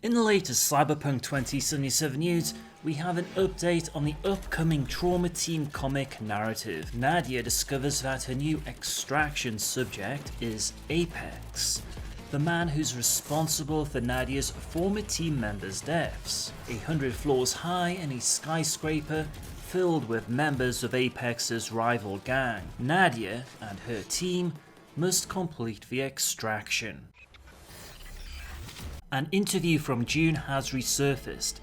In the latest Cyberpunk 2077 news, we have an update on the upcoming Trauma Team comic narrative. Nadia discovers that her new extraction subject is Apex, the man who's responsible for Nadia's former team members' deaths. 100 floors high in a skyscraper filled with members of Apex's rival gang, Nadia and her team must complete the extraction. An interview from June has resurfaced.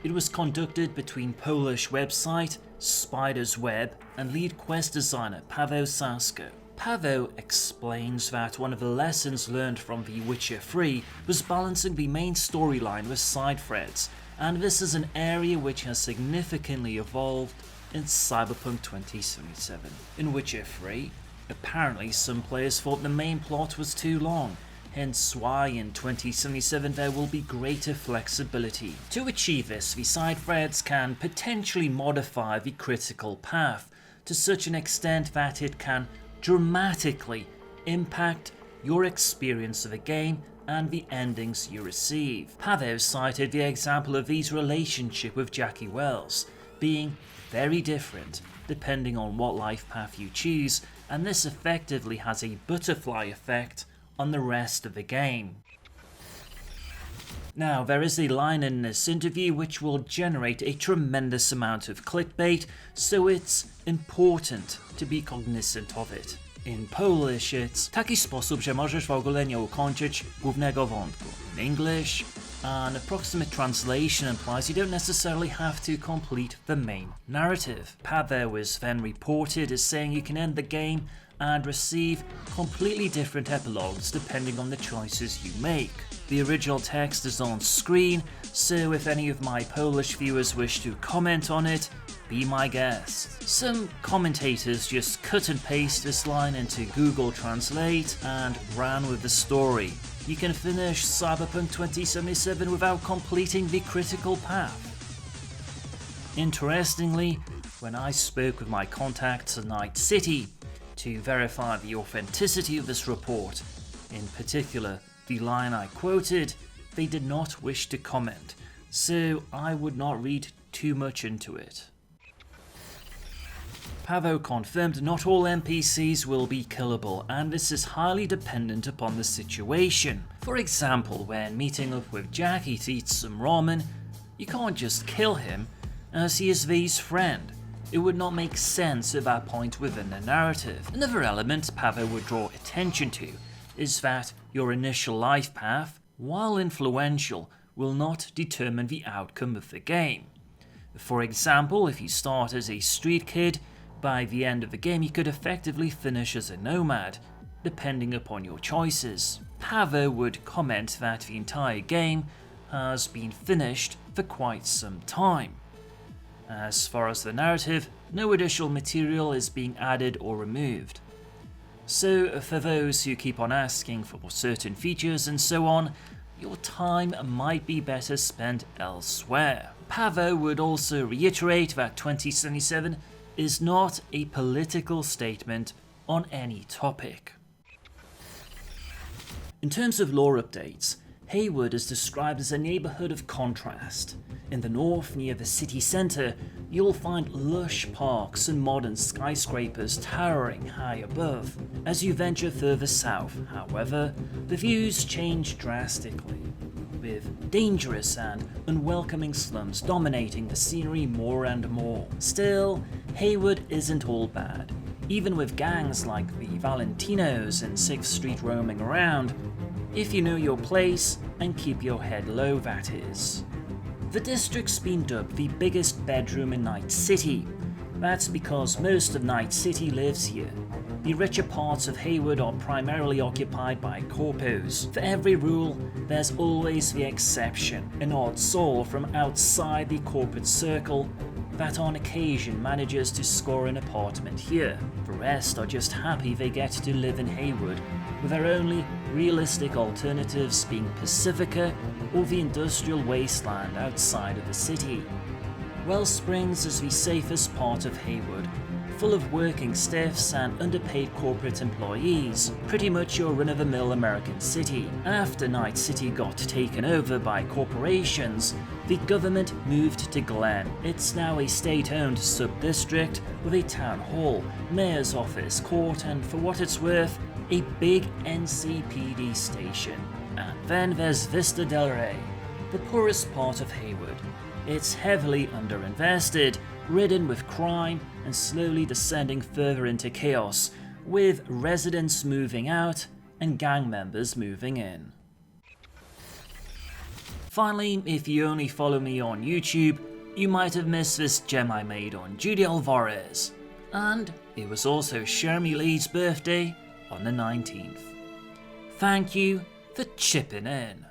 It was conducted between Polish website Spider's Web and lead quest designer Paweł Sasko. Paweł explains that one of the lessons learned from The Witcher 3 was balancing the main storyline with side threads, and this is an area which has significantly evolved in Cyberpunk 2077. In Witcher 3, apparently some players thought the main plot was too long, hence why in 2077 there will be greater flexibility. To achieve this, the side threads can potentially modify the critical path to such an extent that it can dramatically impact your experience of a game and the endings you receive. Paweł cited the example of V's relationship with Jackie Wells being very different depending on what life path you choose, and this effectively has a butterfly effect on the rest of the game. Now, there is a line in this interview which will generate a tremendous amount of clickbait, so it's important to be cognizant of it. In Polish it's taki sposób, że możesz w ogóle nie ukończyć głównego wątku. In English, an approximate translation implies you don't necessarily have to complete the main narrative. Paweł was then reported as saying you can end the game and receive completely different epilogues depending on the choices you make. The original text is on screen, so if any of my Polish viewers wish to comment on it, be my guest. Some commentators just cut and paste this line into Google Translate and ran with the story. You can finish Cyberpunk 2077 without completing the critical path. Interestingly, when I spoke with my contacts at Night City to verify the authenticity of this report, in particular the line I quoted, they did not wish to comment, so I would not read too much into it. Paweł confirmed not all NPCs will be killable, and this is highly dependent upon the situation. For example, when meeting up with Jackie to eat some ramen, you can't just kill him, as he is V's friend. It would not make sense at that point within the narrative. Another element Paweł would draw attention to is that your initial life path, while influential, will not determine the outcome of the game. For example, if you start as a street kid, by the end of the game you could effectively finish as a nomad, depending upon your choices. Paweł would comment that the entire game has been finished for quite some time. As far as the narrative, no additional material is being added or removed. So for those who keep on asking for certain features and so on, your time might be better spent elsewhere. Paweł would also reiterate that 2077 is not a political statement on any topic. In terms of lore updates, Haywood is described as a neighbourhood of contrast. In the north, near the city centre, you'll find lush parks and modern skyscrapers towering high above. As you venture further south, however, the views change drastically, with dangerous and unwelcoming slums dominating the scenery more and more. Still, Haywood isn't all bad. Even with gangs like the Valentinos and 6th Street roaming around, if you know your place and keep your head low, that is. The district's been dubbed the biggest bedroom in Night City. That's because most of Night City lives here. The richer parts of Haywood are primarily occupied by corpos. For every rule, there's always the exception, an odd soul from outside the corporate circle that on occasion manages to score an apartment here. The rest are just happy they get to live in Haywood, with their only realistic alternatives being Pacifica or the industrial wasteland outside of the city. Wells Springs is the safest part of Haywood, full of working stiffs and underpaid corporate employees, pretty much your run-of-the-mill American city. After Night City got taken over by corporations, the government moved to Glen. It's now a state-owned sub-district with a town hall, mayor's office, court, and for what it's worth, a big NCPD station. And then there's Vista del Rey, the poorest part of Haywood. It's heavily underinvested, ridden with crime, and slowly descending further into chaos, with residents moving out and gang members moving in. Finally, if you only follow me on YouTube, you might have missed this gem I made on Judy Alvarez. And it was also Shermie Lee's birthday on the 19th. Thank you for chipping in.